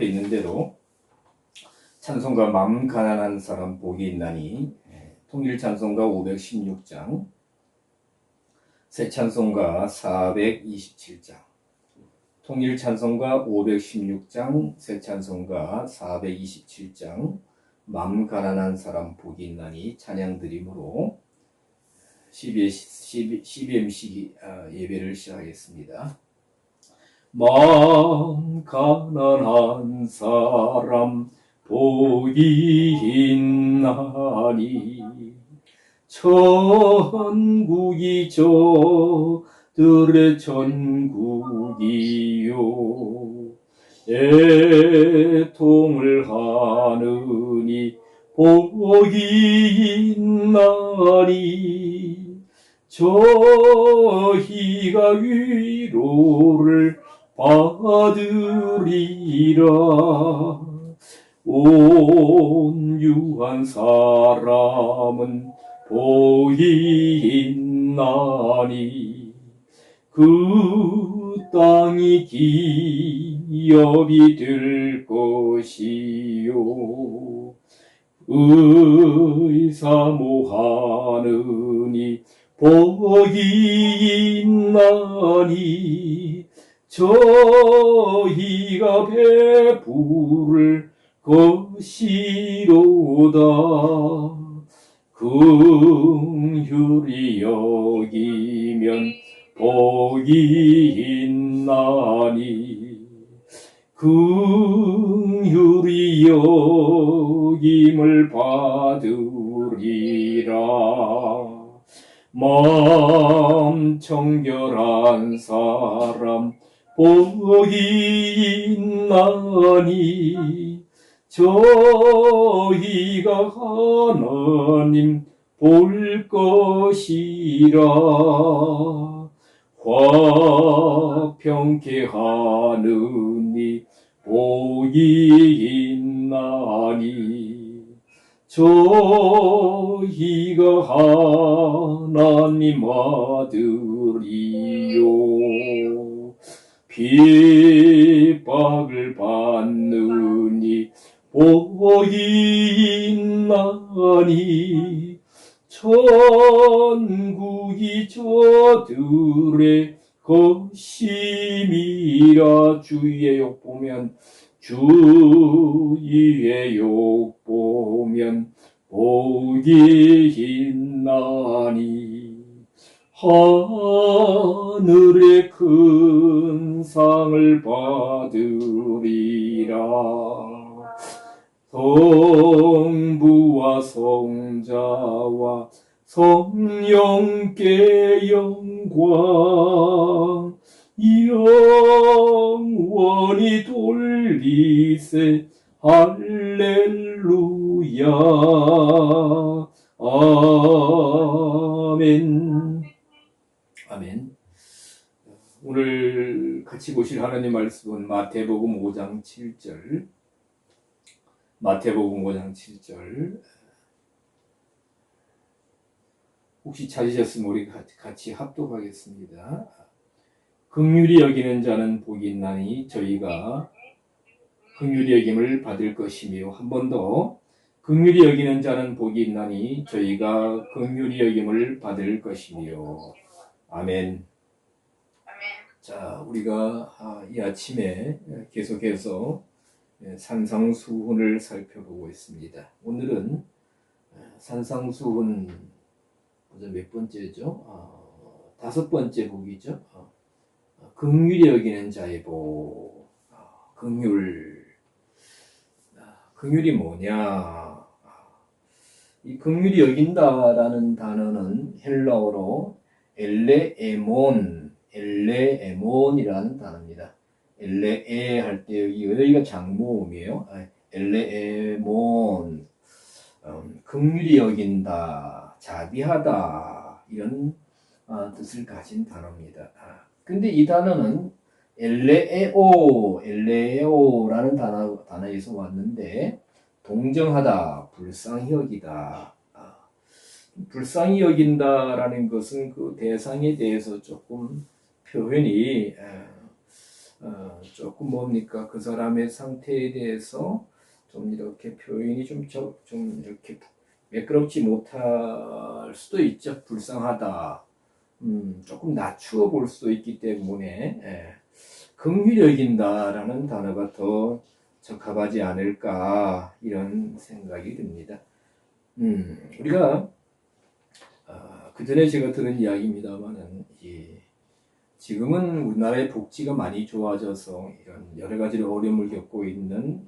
앞에 있는 대로 찬송가 맘 가난한 사람 복이 있나니, 통일 찬송가 516장, 새 찬송가 427장, 통일 찬송가 516장, 새 찬송가 427장, 맘 가난한 사람 복이 있나니 찬양 드림으로 CBMC 예배를 시작하겠습니다. 맘 가난한 사람 복이 있나니 천국이 저들의 천국이요 애통을 하느니 복이 있나니 저희가 위로를 받으리라. 온유한 사람은 복이 있나니 그 땅이 기업이 될 것이요 의사모하느니 복이 있나니 저희가 베풀을 것이로다. 긍휼히 여기면 복이 있나니 긍휼히 여김을 받으리라. 마음 청결한 사람 복이 있나니 저희가 하나님 볼 것이라. 화평케 하느니 복이 있나니 저희가 하나님 아들이요 핍박을 받느니 복이 있나니 천국이 저들의 것임이라. 주의 욕 보면 주의 욕 보면 복이 있나니 하늘의 큰 상을 받으리라. 성부와 성자와 성령께 영광 영원히 돌리세. 할렐루야. 아멘. 아멘. 오늘 같이 보실 하나님 말씀은 마태복음 5장 7절. 마태복음 5장 7절. 혹시 찾으셨으면 우리 같이 합독하겠습니다. 긍휼히 여기는 자는 복이 있나니 저희가 긍휼히 여김을 받을 것이며. 한 번 더. 긍휼히 여기는 자는 복이 있나니 저희가 긍휼히 여김을 받을 것이며. 아멘. 자, 우리가 이 아침에 계속해서 산상수훈을 살펴보고 있습니다. 오늘은 산상수훈 몇 번째죠? 5번째 복이죠. 긍휼히 여기는 자의 복. 긍휼이 뭐냐? 이 긍휼히 여긴다라는 단어는 헬라어로 엘레에몬이라는 단어입니다. 엘레에 할 때 여기가 장모음이에요. 엘레에몬, 긍휼히 여긴다, 자비하다 이런 뜻을 가진 단어입니다. 근데 이 단어는 엘레에오라는 단어에서 왔는데 동정하다, 불쌍히 여기다. 불쌍히 여긴다라는 것은 그 대상에 대해서 조금 표현이 조금 뭡니까 그 사람의 상태에 대해서 좀 이렇게 표현이 좀 이렇게 매끄럽지 못할 수도 있죠. 불쌍하다. 조금 낮추어 볼 수도 있기 때문에 긍휼히 여긴다라는 단어가 더 적합하지 않을까 이런 생각이 듭니다. 우리가 그 전에 제가 들은 이야기입니다만은 지금은 우리나라의 복지가 많이 좋아져서 이런 여러 가지 어려움을 겪고 있는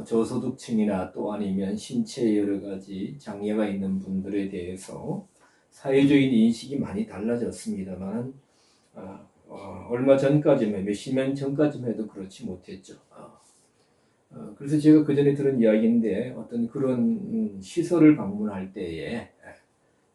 저소득층이나 또 아니면 신체에 여러 가지 장애가 있는 분들에 대해서 사회적인 인식이 많이 달라졌습니다만 얼마 전까지만 몇십 년 전까지만 해도 그렇지 못했죠. 그래서 제가 그 전에 들은 이야기인데 어떤 그런 시설을 방문할 때에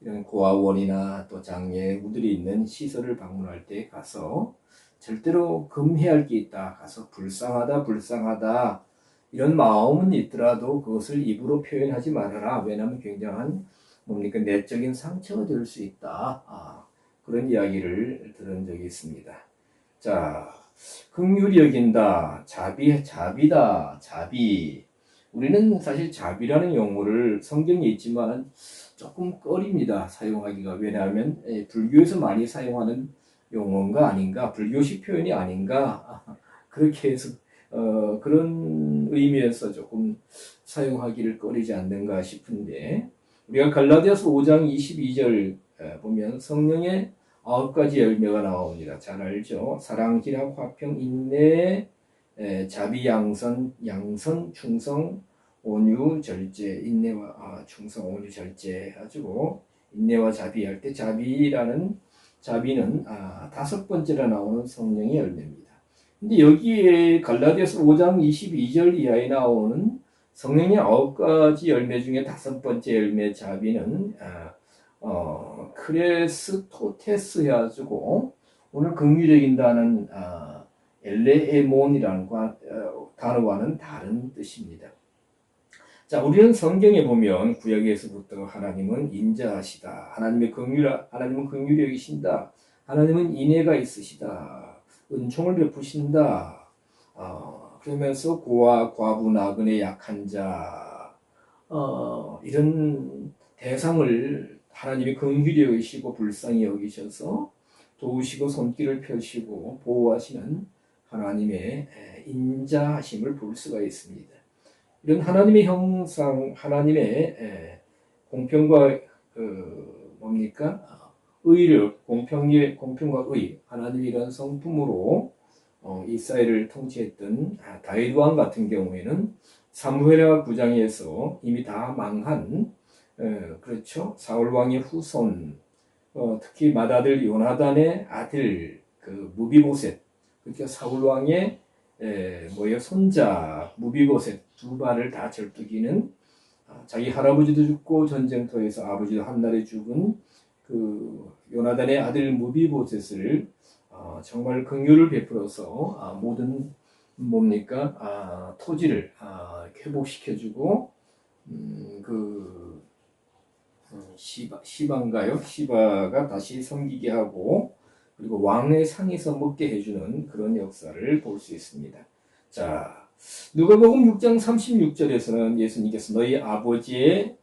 이런 고아원이나 또 장애우들이 있는 시설을 방문할 때 가서 절대로 금해할 게 있다. 가서 불쌍하다 이런 마음은 있더라도 그것을 입으로 표현하지 말아라. 왜냐하면 굉장한 뭡니까 내적인 상처가 될 수 있다. 그런 이야기를 들은 적이 있습니다. 자, 긍휼히 여긴다, 자비다, 자비. 우리는 사실 자비라는 용어를 성경에 있지만 조금 꺼립니다. 사용하기가. 왜냐하면 불교에서 많이 사용하는 용어가 아닌가, 불교식 표현이 아닌가, 그렇게 해서 그런 의미에서 조금 사용하기를 꺼리지 않는가 싶은데, 우리가 갈라디아서 5장 22절 보면 성령의 9가지 열매가 나옵니다. 잘 알죠? 사랑, 희락, 화평, 인내, 자비, 양선, 충성, 온유, 절제. 인내와 충성, 온유, 절제 해가지고 인내와 자비 할 때 자비는 5번째로 나오는 성령의 열매입니다. 근데 여기에 갈라디아서 5장 22절 이하에 나오는 성령의 9가지 열매 중에 5번째 열매 자비는 크레스토테스 해가지고 오늘 긍휼히 여긴다는 엘레에몬이라는 단어와는 다른 뜻입니다. 자, 우리는 성경에 보면 구약에서부터 하나님은 인자하시다. 하나님은 긍휼히 여기신다. 하나님은 인애가 있으시다. 은총을 베푸신다. 그러면서 고아, 과부, 나그네, 약한 자 이런 대상을 하나님이 긍휼히 여기시고 불쌍히 여기셔서 도우시고 손길을 펴시고 보호하시는 하나님의 인자하심을 볼 수가 있습니다. 이런 하나님의 형상, 하나님의 공평과 의를, 공평과 의, 하나님의 이런 성품으로 이 사회를 통치했던 다윗 왕 같은 경우에는 사무엘하 9장에서 이미 다 망한 그렇죠. 사울 왕의 후손, 특히 맏아들 요나단의 아들 무비보셋, 그러니까 사울 왕의 손자 무비보셋 두 발을 다 절뚝이는 자기 할아버지도 죽고 전쟁터에서 아버지도 한날에 죽은 그 요나단의 아들 무비보셋을 정말 긍휼을 베풀어서 모든 토지를 회복시켜주고 시바가 다시 섬기게 하고 그리고 왕의 상에서 먹게 해주는 그런 역사를 볼 수 있습니다. 자, 누가복음 6장 36절에서는 예수님께서 너희 아버지의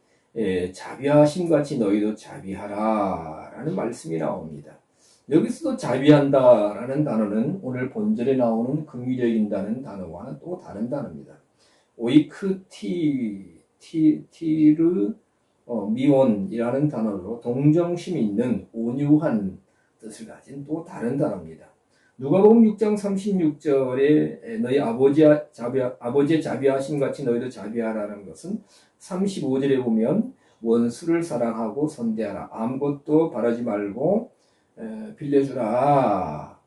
자비하심 같이 너희도 자비하라 라는 말씀이 나옵니다. 여기서도 자비한다라는 단어는 오늘 본절에 나오는 긍휼히 여긴다는 단어와는 또 다른 단어입니다. 오이크티르 미온이라는 단어로 동정심이 있는 온유한 뜻을 가진 또 다른 단어입니다. 누가복음 6장 36절에 너희 아버지의 자비하심 같이 너희도 자비하라는 것은 35절에 보면 원수를 사랑하고 선대하라. 아무것도 바라지 말고 빌려주라.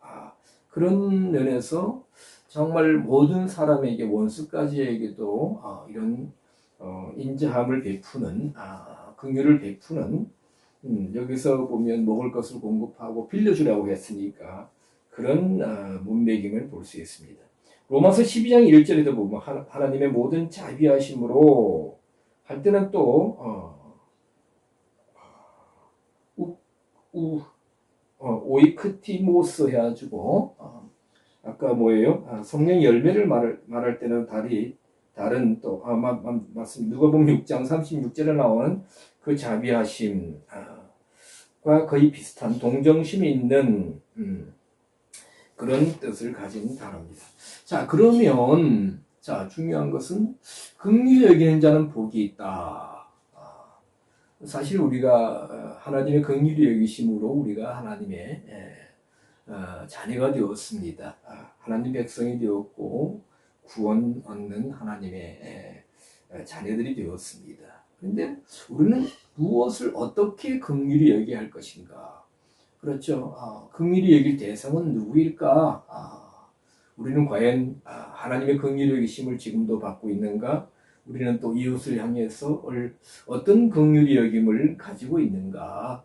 그런 면에서 정말 모든 사람에게 원수까지에게도 이런 인자함을 베푸는 긍휼을 베푸는 여기서 보면 먹을 것을 공급하고 빌려주라고 했으니까 그런 문맥임을 볼 수 있습니다. 로마서 12장 1절에도 보면 하나님의 모든 자비하심으로 할 때는 또 오이크티모스 해가지고 아까 뭐예요? 성령 열매를 말할 때는 다른 또 맞습니다. 누가복음 6장 36절에 나오는 그 자비하심과 거의 비슷한 동정심이 있는 그런 뜻을 가진 단어입니다. 자, 그러면 중요한 것은 긍휼히 여기는 자는 복이 있다. 사실 우리가 하나님의 긍휼히 여기심으로 우리가 하나님의 자녀가 되었습니다. 하나님 백성이 되었고 구원 얻는 하나님의 자녀들이 되었습니다. 그런데 우리는 무엇을 어떻게 긍휼히 여겨야 할 것인가? 그렇죠. 긍휼히 여길 대상은 누구일까? 우리는 과연 하나님의 긍휼히 여기심을 지금도 받고 있는가? 우리는 또 이웃을 향해서 어떤 긍휼히 여김을 가지고 있는가?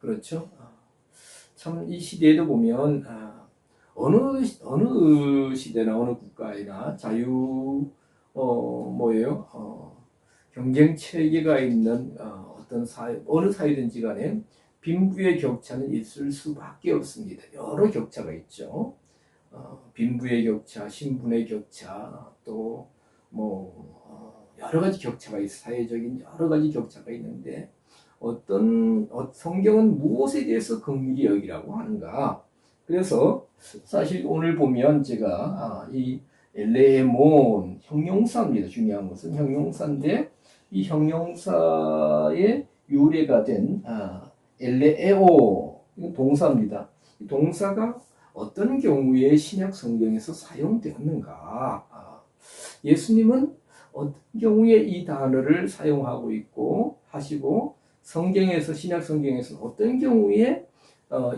그렇죠. 참 이 시대에도 보면 어느 시대나 어느 국가이나 경쟁 체계가 있는 어떤 어느 사회든지 간에 빈부의 격차는 있을 수밖에 없습니다. 여러 격차가 있죠. 빈부의 격차, 신분의 격차, 또 여러 가지 격차가 사회적인 여러 가지 격차가 있는데 성경은 무엇에 대해서 긍휼히 여기라고 하는가? 그래서 사실 오늘 보면 제가 이 엘레몬 형용사입니다. 중요한 것은 형용사인데 이 형용사의 유래가 된 엘레에오 이건 동사입니다. 이 동사가 어떤 경우에 신약 성경에서 사용되었는가? 예수님은 어떤 경우에 이 단어를 사용하고 있고 하시고 성경에서 신약 성경에서 어떤 경우에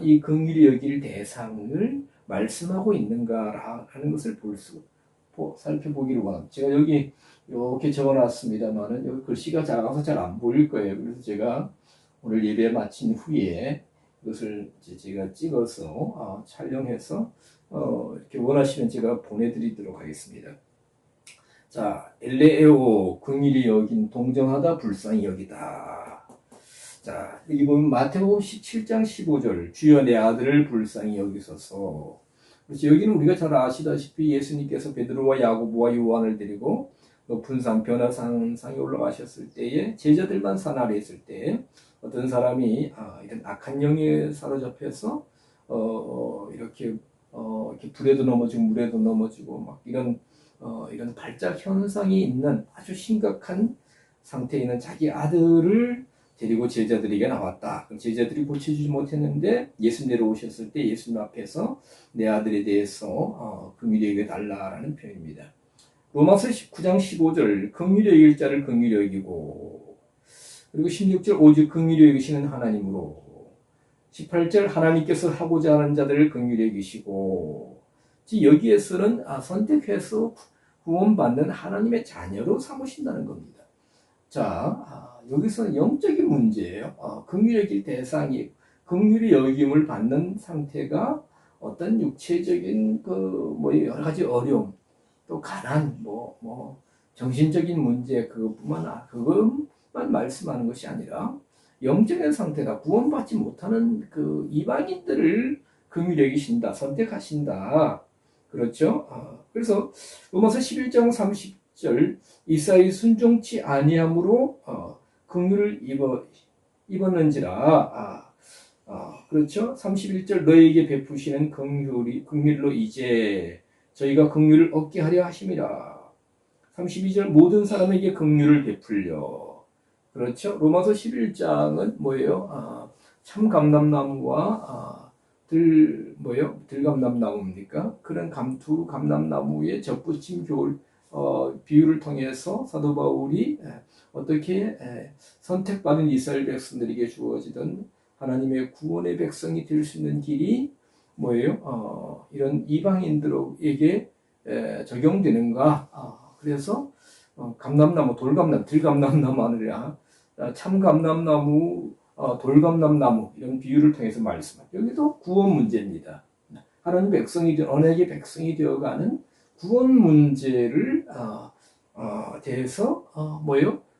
이 긍휼히 여길 대상을 말씀하고 있는가라는 것을 살펴보기를 원합니다. 제가 여기 이렇게 적어놨습니다만은 여기 글씨가 작아서 잘 안 보일 거예요. 그래서 제가 오늘 예배 마친 후에 이것을 제가 찍어서 촬영해서 이렇게 원하시면 제가 보내드리도록 하겠습니다. 자, 엘레에오 긍휼히 여긴 동정하다 불쌍히 여기다. 자, 여기 보면 마태복음 17장 15절 주여 내 아들을 불쌍히 여기소서. 그렇죠. 여기는 우리가 잘 아시다시피 예수님께서 베드로와 야고보와 요한을 데리고 높은 산 변화산상에 올라가셨을 때에 제자들만 산 아래에 있을 때 어떤 사람이 이런 악한 영에 사로잡혀서 이렇게 불에도 넘어지고 물에도 넘어지고 막 이런 발작 현상이 있는 아주 심각한 상태에 있는 자기 아들을 데리고 제자들에게 나왔다. 제자들이 고쳐주지 못했는데 예수님 내려오셨을 때 예수님 앞에서 내 아들에 대해서 긍휼히 여겨달라라는 표현입니다. 로마서 19장 15절 긍휼히 여길 자를 긍휼히 여기고, 그리고 16절 오직 긍휼히 여기시는 하나님으로, 18절 하나님께서 하고자 하는 자들을 긍휼히 여기시고, 여기에서는 선택해서 구원받는 하나님의 자녀로 삼으신다는 겁니다. 자, 여기서는 영적인 문제예요. 긍휼히 여길 대상이 긍휼히 여김을 받는 상태가 어떤 육체적인 여러 가지 어려움, 또 가난, 정신적인 문제 그것만 말씀하는 것이 아니라 영적인 상태가 구원받지 못하는 그 이방인들을 긍휼히 여기신다, 선택하신다. 그렇죠? 그래서 로마서 11장 30절 이사의 순종치 아니함으로 긍휼을 입었는지라. 그렇죠? 31절 너희에게 베푸시는 긍휼로 이제 저희가 긍휼을 얻게 하려 하심이라. 32절 모든 사람에게 긍휼을 베풀려. 그렇죠? 로마서 11장은 뭐예요? 참감람나무와 들감람나무입니까? 그런 두 감람나무의 접붙임 비유를 통해서 사도 바울이 어떻게 선택받은 이스라엘 백성들에게 주어지던 하나님의 구원의 백성이 될 수 있는 길이 이런 이방인들에게 적용되는가? 그래서 감람나무, 들감람나무 아니라 참감람나무, 돌감람나무 이런 비유를 통해서 말씀합니다. 여기도 구원 문제입니다. 하나님 백성이 언약의 백성이 되어가는 구원 문제를 대해서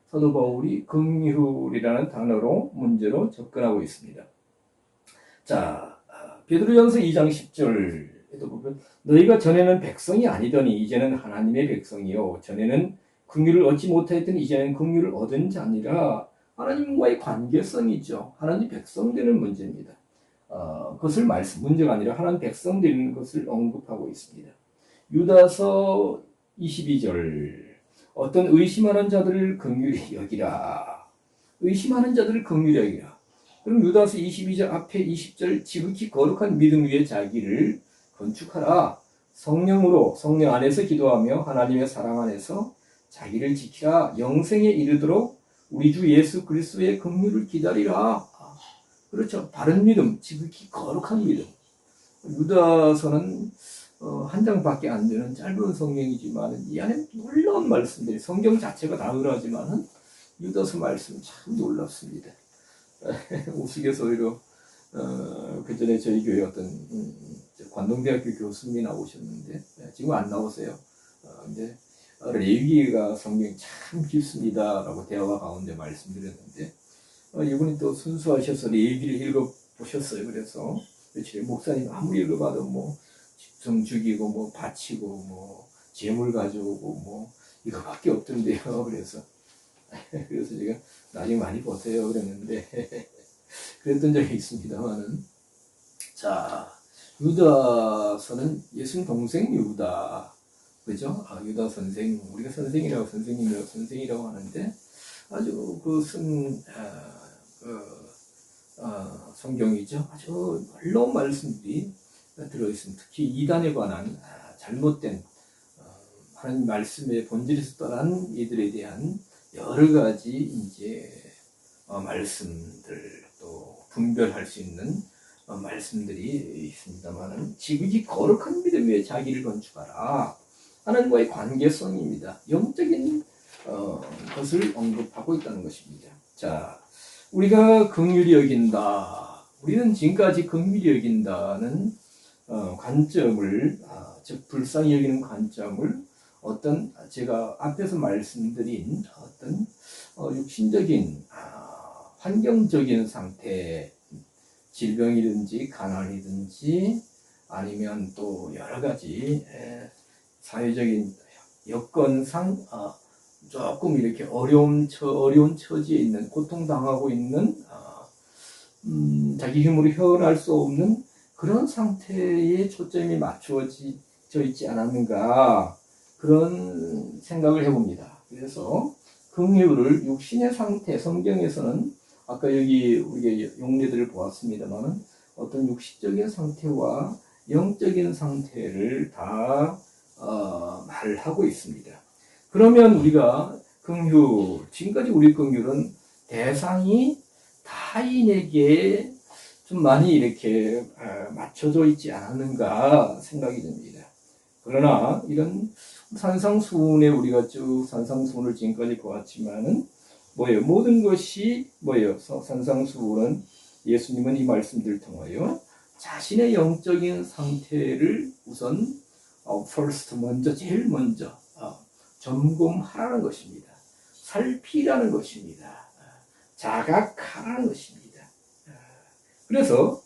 사도 바울이 긍휼이라는 단어로 문제로 접근하고 있습니다. 자, 베드로전서 2장 10절 그래도 보면 너희가 전에는 백성이 아니더니 이제는 하나님의 백성이요 전에는 긍휼을 얻지 못하였더니 이제는 긍휼을 얻은 자니라. 하나님과의 관계성이죠. 하나님 백성 되는 문제입니다. 그것을 문제가 아니라 하나님 백성 되는 것을 언급하고 있습니다. 유다서 22절 어떤 의심하는 자들을 긍휼히 여기라. 의심하는 자들을 긍휼히 여기라. 그럼 유다서 22절 앞에 20절 지극히 거룩한 믿음 위에 자기를 건축하라. 성령 안에서 기도하며 하나님의 사랑 안에서 자기를 지키라. 영생에 이르도록 우리 주 예수 그리스도의 긍휼을 기다리라. 그렇죠. 바른 믿음, 지극히 거룩한 믿음. 유다서는 한 장밖에 안 되는 짧은 성경이지만 이 안에 놀라운 말씀들이, 성경 자체가 나열하지만 유다서 말씀 참 놀랍습니다. 우스갯소리로 그 전에 저희 교회 어떤 관동대학교 교수님이 나오셨는데 지금 안 나오세요. 이제 레위기가 성경이 참 깊습니다라고 대화 가운데 말씀드렸는데 이분이 또 순수하셔서 레위기를 읽어보셨어요. 그래서 목사님 아무리 읽어봐도 뭐 집성 죽이고 뭐 바치고 뭐 재물 가져오고 뭐 이거밖에 없던데요. 그래서 제가 나중에 많이 보세요 그랬는데 그랬던 적이 있습니다만은, 자, 유다서는 예수님 동생 유다, 그죠? 유다 선생, 우리가 선생이라고 선생이라고 하는데 아주 성경이죠. 아주 놀라운 말씀들이 들어있습니다. 특히 이단에 관한 잘못된 하나님 말씀의 본질에서 떠난 이들에 대한 여러 가지 이제 말씀들, 또 분별할 수 있는 말씀들이 있습니다만은 지극히 거룩한 믿음 위에 자기를 건축하라. 하나님과의 관계성입니다. 영적인 것을 언급하고 있다는 것입니다. 자, 우리가 긍휼히 여긴다. 우리는 지금까지 긍휼히 여긴다는 관점을, 즉 불쌍히 여기는 관점을 어떤 제가 앞에서 말씀드린 어떤 육신적인 환경적인 상태, 질병이든지 가난이든지 아니면 또 여러 가지 사회적인 여건상 조금 이렇게 어려운 처지에 있는, 고통당하고 있는, 자기 힘으로 헤어날 수 없는 그런 상태에 초점이 맞춰져 있지 않았는가, 그런 생각을 해봅니다. 그래서 긍휼을 육신의 상태, 성경에서는 아까 여기 우리가 용례들을 보았습니다만 어떤 육신적인 상태와 영적인 상태를 다 말하고 있습니다. 그러면 우리가 긍휼, 지금까지 우리 긍휼은 대상이 타인에게 좀 많이 이렇게 맞춰져 있지 않았는가 생각이 듭니다. 그러나 이런 산상수훈에 우리가 쭉 산상수훈을 지금까지 보았지만은 뭐예요? 모든 것이 뭐예요? 산상수훈은 예수님은 이 말씀들을 통하여 자신의 영적인 상태를 우선 first 먼저, 제일 먼저 점검하라는 것입니다. 살피라는 것입니다. 자각하라는 것입니다. 그래서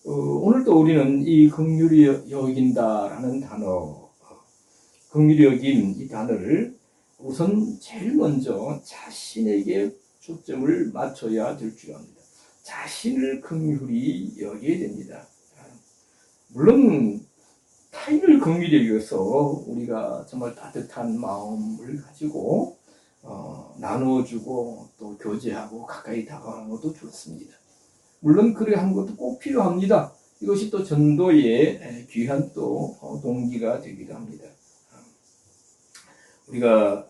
오늘도 우리는 이 긍휼히 여긴다라는 단어, 긍휼히 여긴 이 단어를 우선 제일 먼저 자신에게 초점을 맞춰야 될 줄 압니다. 자신을 긍휼히 여겨야 됩니다. 물론 타인을 긍휼히 여겨서 우리가 정말 따뜻한 마음을 가지고 나누어주고 또 교제하고 가까이 다가가는 것도 좋습니다. 물론 그래 한 것도 꼭 필요합니다. 이것이 또 전도의 귀한 또 동기가 되기도 합니다. 우리가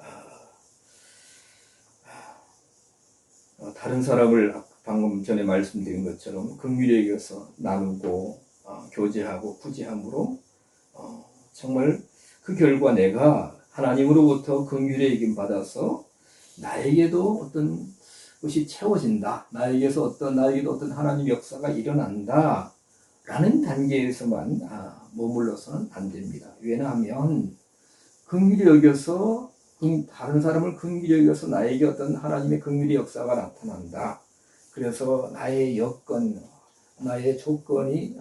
다른 사람을 방금 전에 말씀드린 것처럼 긍휼히 여겨서 나누고 교제하고 구제함으로 정말 그 결과 내가 하나님으로부터 긍휼의 여김 받아서 나에게도 어떤 것이 채워진다. 나에게도 어떤 하나님 역사가 일어난다. 라는 단계에서만 머물러서는 안 됩니다. 왜냐하면 긍휼히 여겨서 다른 사람을 긍휼히 여겨서 나에게 어떤 하나님의 긍휼의 역사가 나타난다. 그래서 나의 여건, 나의 조건이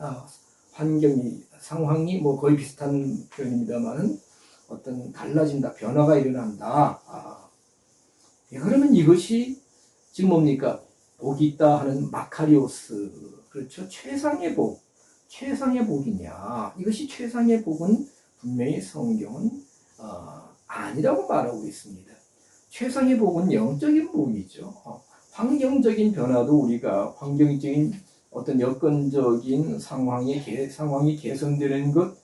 환경이 상황이 뭐 거의 비슷한 표현입니다만은 어떤 달라진다, 변화가 일어난다. 그러면 이것이 지금 뭡니까? 복이 있다 하는 마카리오스, 그렇죠? 최상의 복, 최상의 복이냐? 이것이 최상의 복은 분명히 성경은 아니라고 말하고 있습니다. 최상의 복은 영적인 복이죠. 환경적인 변화도 우리가 환경적인 어떤 여건적인 상황이 개선되는 것,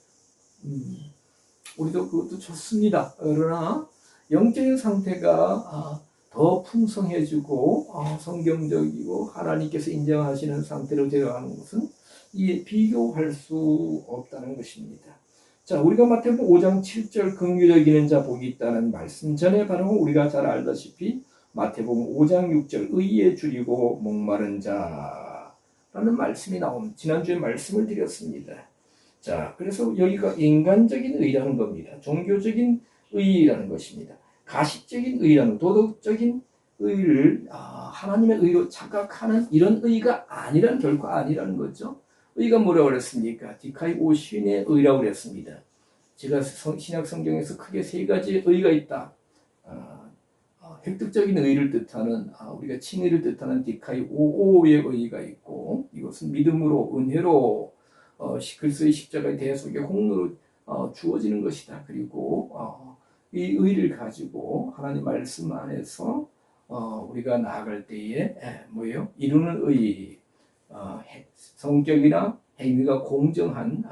우리도 그것도 좋습니다. 그러나 영적인 상태가 더 풍성해지고 성경적이고 하나님께서 인정하시는 상태로 되어가는 것은 이에 비교할 수 없다는 것입니다. 자, 우리가 마태복음 5장 7절 긍휼을 여기는 자 복이 있다는 말씀 전에 바로 우리가 잘 알다시피 마태복음 5장 6절 의에 줄이고 목마른 자라는 말씀이 나옵니다. 지난주에 말씀을 드렸습니다. 자, 그래서 여기가 인간적인 의라는 겁니다. 종교적인 의라는 것입니다. 가식적인 의라는, 도덕적인 의를 하나님의 의로 착각하는 이런 의가 아니라는, 결코 아니라는 거죠. 의가 뭐라고 그랬습니까? 디카이오신의 의라고 그랬습니다. 제가 신약 성경에서 크게 세 가지 의가 있다. 획득적인 의를 뜻하는, 우리가 칭의를 뜻하는 디카이오의 의가 있고, 이것은 믿음으로, 은혜로, 그리스도의 십자가의 대속의 홍로로 주어지는 것이다. 그리고 이 의를 가지고 하나님 말씀 안에서 우리가 나아갈 때에 뭐예요? 이루는 의, 성격이나 행위가 공정한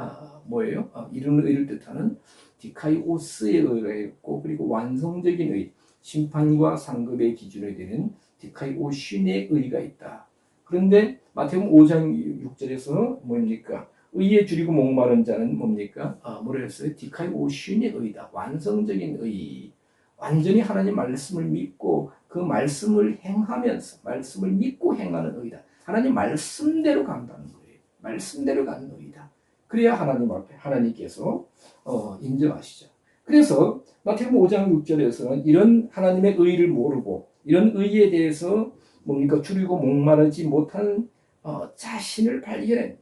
뭐예요? 이루는 의를 뜻하는 디카이오스의 의가 있고, 그리고 완성적인 의, 심판과 상급의 기준이 되는 디카이오신의 의가 있다. 그런데 마태복음 5장 6절에서 뭡니까? 의에 줄이고 목마른 자는 뭡니까? 뭐라 했어요? 디카이오신의 의다. 완성적인 의. 완전히 하나님 말씀을 믿고 그 말씀을 행하면서 말씀을 믿고 행하는 의다. 하나님 말씀대로 간다는 거예요. 말씀대로 가는 의다. 그래야 하나님 앞에 하나님께서 인정하시죠. 그래서 마태복음 5장 6절에서는 이런 하나님의 의를 모르고 이런 의에 대해서 뭡니까? 줄이고 목마르지 못한 자신을 발견해.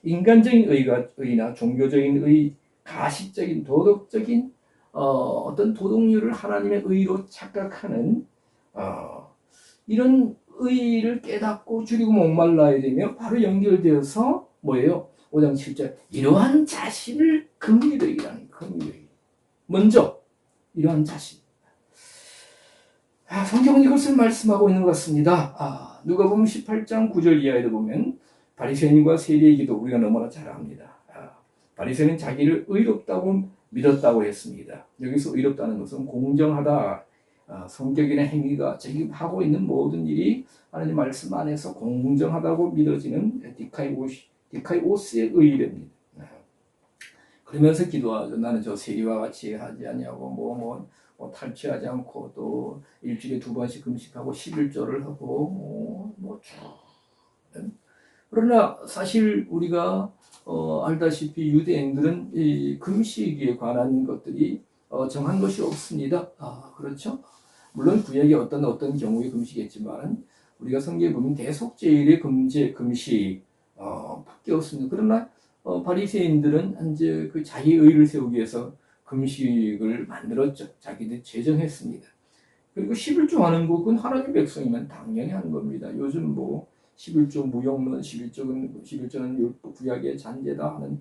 인간적인 의나 종교적인 의, 가식적인 도덕적인 어떤 도덕률을 하나님의 의로 착각하는 이런 의를 깨닫고 줄이고 목말라야 되면 바로 연결되어서 뭐예요? 5장 7절 이러한 자신을 긍휼의라는 긍휼의. 먼저 이러한 자신. 성경은 이것을 말씀하고 있는 것 같습니다. 누가복음 18장 9절 이하에도 보면 바리새인과 세리의 기도 우리가 너무나 잘 압니다. 바리새인은 자기를 의롭다고 믿었다고 했습니다. 여기서 의롭다는 것은 공정하다, 성격이나 행위가 지금 하고 있는 모든 일이 하나님 말씀 안에서 공정하다고 믿어지는 디카이오스의 의입니다. 그러면서 기도하죠. 나는 저 세리와 같이 하지 않냐고 뭐 탈취하지 않고 또 일주일에 2번씩 금식하고 11조를 하고 그러나 사실 우리가 알다시피 유대인들은 이 금식에 관한 것들이 정한 것이 없습니다. 그렇죠? 물론 구약에 어떤 경우에 금식했지만 우리가 성경에 보면 대속죄일의 금식 밖에 없습니다. 그러나 바리새인들은 이제 그 자기 의를 세우기 위해서 금식을 만들었죠. 자기들 제정했습니다. 그리고 11조 하는 것은 하나님 백성이면 당연히 하는 겁니다. 요즘 11조 무용론, 11조는 구약의 잔재다 하는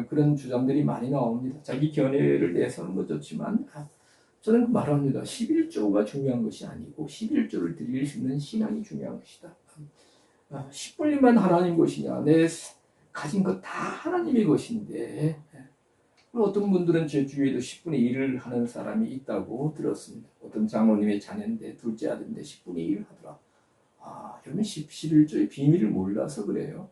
그런 주장들이 많이 나옵니다. 자기 견해를 내세우는 것 좋지만 저는 말합니다. 11조가 중요한 것이 아니고 11조를 드릴 수 있는 신앙이 중요한 것이다. 10분이만 하나님 것이냐, 내 가진 것 다 하나님의 것인데 어떤 분들은 제 주위에도 10분의 1을 하는 사람이 있다고 들었습니다. 어떤 장로님의 자녀인데 둘째 아들인데 10분의 1을 하더라. 여러분 11조의 비밀을 몰라서 그래요.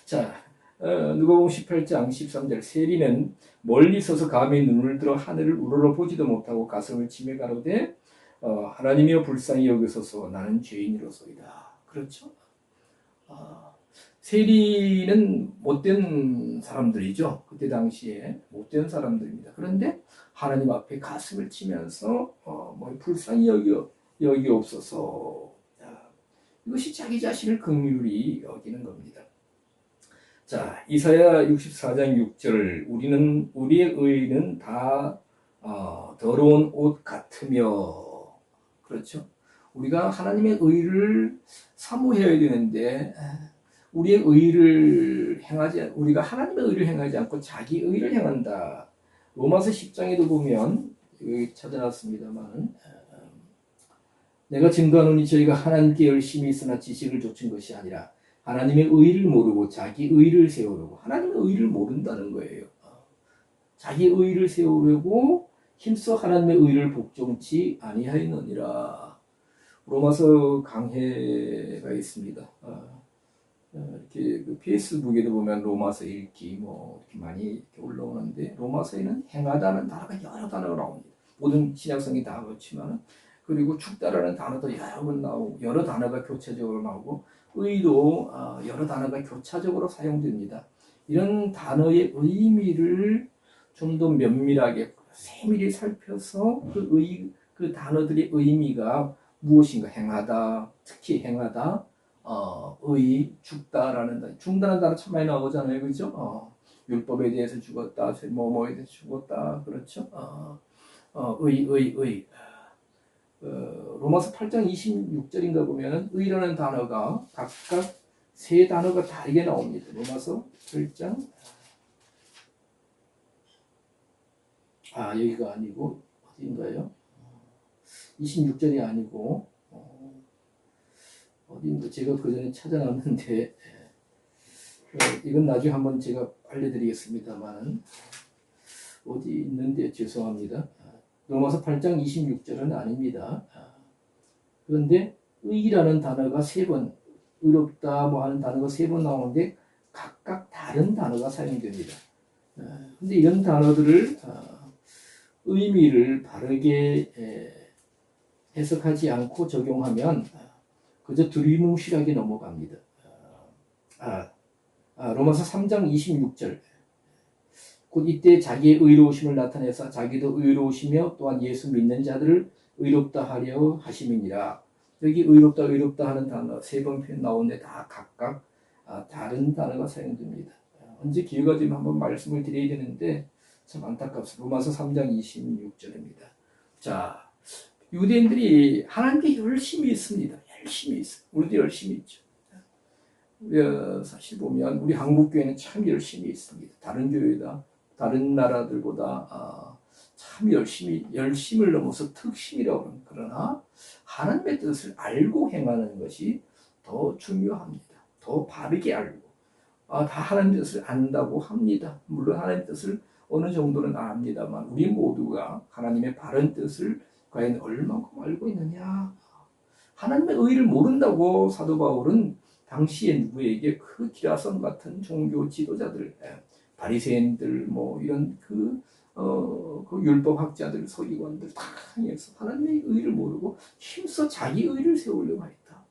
자, 누가복음 18장 13절 세리는 멀리 서서 감히 눈을 들어 하늘을 우러러 보지도 못하고 가슴을 치며 가로되 하나님이여 불쌍히 여기소서 나는 죄인이로소이다. 그렇죠? 세리는 못된 사람들이죠. 그때 당시에 못된 사람들입니다. 그런데 하나님 앞에 가슴을 치면서 불쌍히 여기옵소서. 이것이 자기 자신을 긍휼히 여기는 겁니다. 자, 이사야 64장 6절 우리의 의는 다 더러운 옷 같으며 그렇죠? 우리가 하나님의 의를 사모해야 되는데 우리가 하나님의 의를 행하지 않고 자기 의를 행한다. 로마서 10장에도 보면 여기 찾아놨습니다만 내가 증거하노니 저희가 하나님께 열심히 있으나 지식을 좇은 것이 아니라 하나님의 의를 모르고 자기 의를 세우려고 하나님의 의를 모른다는 거예요. 자기 의를 세우려고 힘써 하나님의 의를 복종치 아니하였느니라. 로마서 강해가 있습니다. 이렇게 그 페이스북에도 보면 로마서 읽기 뭐 이렇게 많이 이렇게 올라오는데 로마서에는 행하다는 단어가 여러 단어가 나옵니다. 모든 신약성이 다 그렇지만 그리고 죽다라는 단어도 여러 번 나오고 여러 단어가 교차적으로 나오고 의도 여러 단어가 교차적으로 사용됩니다. 이런 단어의 의미를 좀 더 면밀하게 세밀히 살펴서 그 단어들의 의미가 무엇인가 행하다, 특히 행하다, 죽다라는 단어 참 많이 나오잖아요, 그죠? 율법에 대해서 죽었다, 뭐뭐에 대해서 죽었다, 그렇죠? 의. 로마서 8장 26절인가 보면은 의라는 단어가 각각 세 단어가 다르게 나옵니다. 로마서 8장 여기가 아니고 어디인가요? 26절이 아니고 어디인가 제가 그 전에 찾아놨는데 이건 나중에 한번 제가 알려드리겠습니다만 어디 있는데 죄송합니다. 로마서 8장 26절은 아닙니다. 그런데 의라는 단어가 세 번, 의롭다 뭐 하는 단어가 세 번 나오는데 각각 다른 단어가 사용됩니다. 근데 이런 단어들을 의미를 바르게 해석하지 않고 적용하면 그저 두리뭉실하게 넘어갑니다. 로마서 3장 26절 곧 이때 자기의 의로우심을 나타내서 자기도 의로우시며 또한 예수 믿는 자들을 의롭다 하려 하심이니라. 여기 의롭다 하는 단어 세 번 표현 나오는데 다 각각 다른 단어가 사용됩니다. 언제 기회가 되면 한번 말씀을 드려야 되는데 참 안타깝습니다. 로마서 3장 26절입니다. 자, 유대인들이 하나님께 열심히 있습니다. 열심히 있어요. 우리도 열심히 있죠. 사실 보면 우리 한국교회는 참 열심히 있습니다. 다른 교회다, 다른 나라들보다 참 열심을 넘어서 특심이라고 합니다. 그러나 하나님의 뜻을 알고 행하는 것이 더 중요합니다. 더 바르게 알고 다 하나님의 뜻을 안다고 합니다. 물론 하나님의 뜻을 어느 정도는 압니다만 우리 모두가 하나님의 바른 뜻을 과연 얼마큼 알고 있느냐. 하나님의 의를 모른다고 사도 바울은 당시에 누구에게 그 기라성 같은 종교 지도자들, 바리새인들, 뭐 이런 그 율법학자들, 서기관들 다 향해서 하나님의 의를 모르고 힘써 자기 의를 세우려고 했다.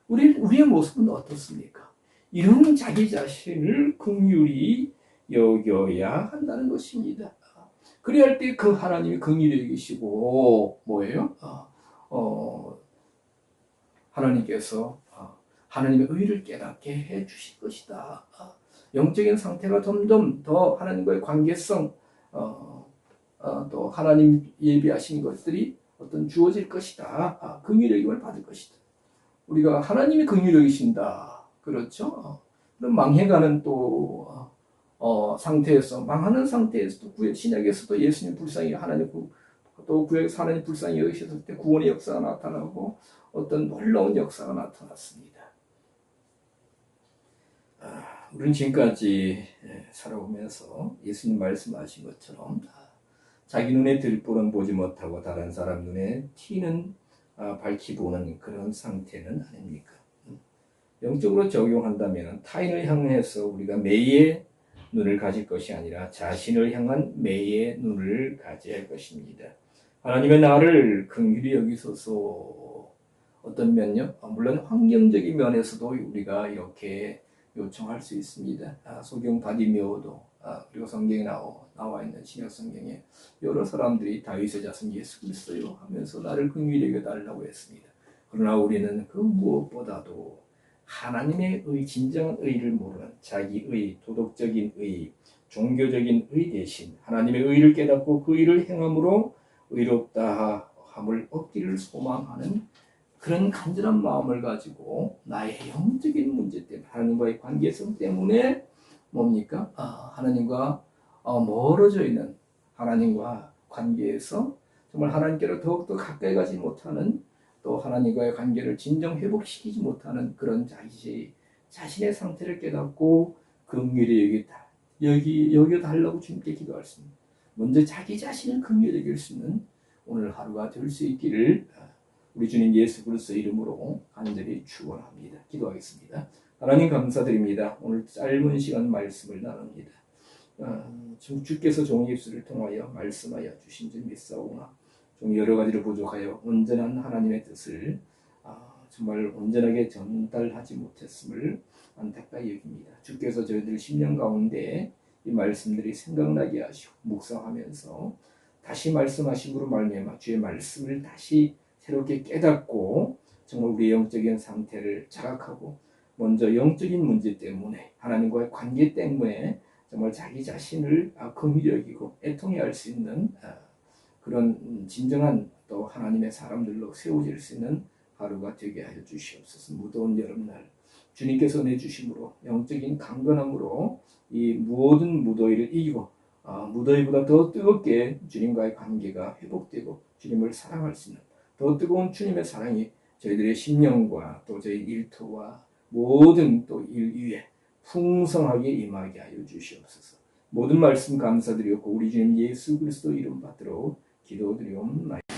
우리의 모습은 어떻습니까? 이런 자기 자신을 긍휼히 여겨야 한다는 것입니다. 그래야 할 때 그 하나님이 긍휼히 여기시고 뭐예요? 하나님께서 하나님의 의를 깨닫게 해 주실 것이다. 영적인 상태가 점점 더 하나님과의 관계성, 또 하나님 예비하신 것들이 어떤 주어질 것이다. 긍휼히 여김을 받을 것이다. 우리가 하나님이 긍휼히 여기신다. 그렇죠? 그럼 망해가는 또 상태에서 망하는 상태에서 또 신약에서도 예수님 불쌍히 하나님 또 구약에서 하나님 불쌍히 여기셨을 때 구원의 역사가 나타나고 어떤 놀라운 역사가 나타났습니다. 우리는 지금까지 살아오면서 예수님 말씀하신 것처럼 자기 눈에 들보는 보지 못하고 다른 사람 눈에 티는 밝히 보는 그런 상태는 아닙니까? 영적으로 적용한다면 타인을 향해서 우리가 매의 눈을 가질 것이 아니라 자신을 향한 매의 눈을 가져야 할 것입니다. 하나님의 나를 긍휼히 여기소서. 어떤 면요? 물론 환경적인 면에서도 우리가 이렇게 요청할 수 있습니다. 소경 바디메오도 그리고 성경에 나와 있는 신약 성경에 여러 사람들이 다윗의 자손 예수 그리스도요 하면서 나를 긍휼히 여겨달라고 했습니다. 그러나 우리는 그 무엇보다도 하나님의 의, 진정한 의를 모르는 자기의, 도덕적인 의, 종교적인 의 대신 하나님의 의를 깨닫고 그 의를 행함으로 의롭다 함을 얻기를 소망하는 그런 간절한 마음을 가지고 나의 영적인 문제 때문에 하나님과의 관계성 때문에 뭡니까? 하나님과 멀어져 있는 하나님과 관계에서 정말 하나님께로 더욱더 가까이 가지 못하는 또 하나님과의 관계를 진정 회복시키지 못하는 그런 자신의 상태를 깨닫고 긍휼히 여겨달라고 주님께 기도하겠습니다. 먼저 자기 자신을 긍휼히 여길 수 있는 오늘 하루가 될 수 있기를 우리 주님 예수 그리스도 이름으로 간절히 축원합니다. 기도하겠습니다. 하나님 감사드립니다. 오늘 짧은 시간 말씀을 나눕니다. 주께서 종의 입술을 통하여 말씀하여 주신 줄 믿사오나 종이 여러 가지로 부족하여 온전한 하나님의 뜻을 정말 온전하게 전달하지 못했음을 안타까이 여깁니다. 주께서 저희들 심령 가운데 이 말씀들이 생각나게 하시고 묵상하면서 다시 말씀하심으로 말미암아 주의 말씀을 다시 새롭게 깨닫고 정말 우리의 영적인 상태를 자각하고 먼저 영적인 문제 때문에 하나님과의 관계 때문에 정말 자기 자신을 긍휼히 여기고 애통해 할 수 있는 그런 진정한 또 하나님의 사람들로 세워질 수 있는 하루가 되게 하여 주시옵소서. 무더운 여름날 주님께서 내주심으로 영적인 강건함으로 이 모든 무더위를 이기고 무더위보다 더 뜨겁게 주님과의 관계가 회복되고 주님을 사랑할 수 있는 더 뜨거운 주님의 사랑이 저희들의 심령과 또 저희 일터와 모든 또 일 위에 풍성하게 임하게 하여 주시옵소서. 모든 말씀 감사드리옵고 우리 주님 예수 그리스도 이름 받들어 기도드리옵나이다.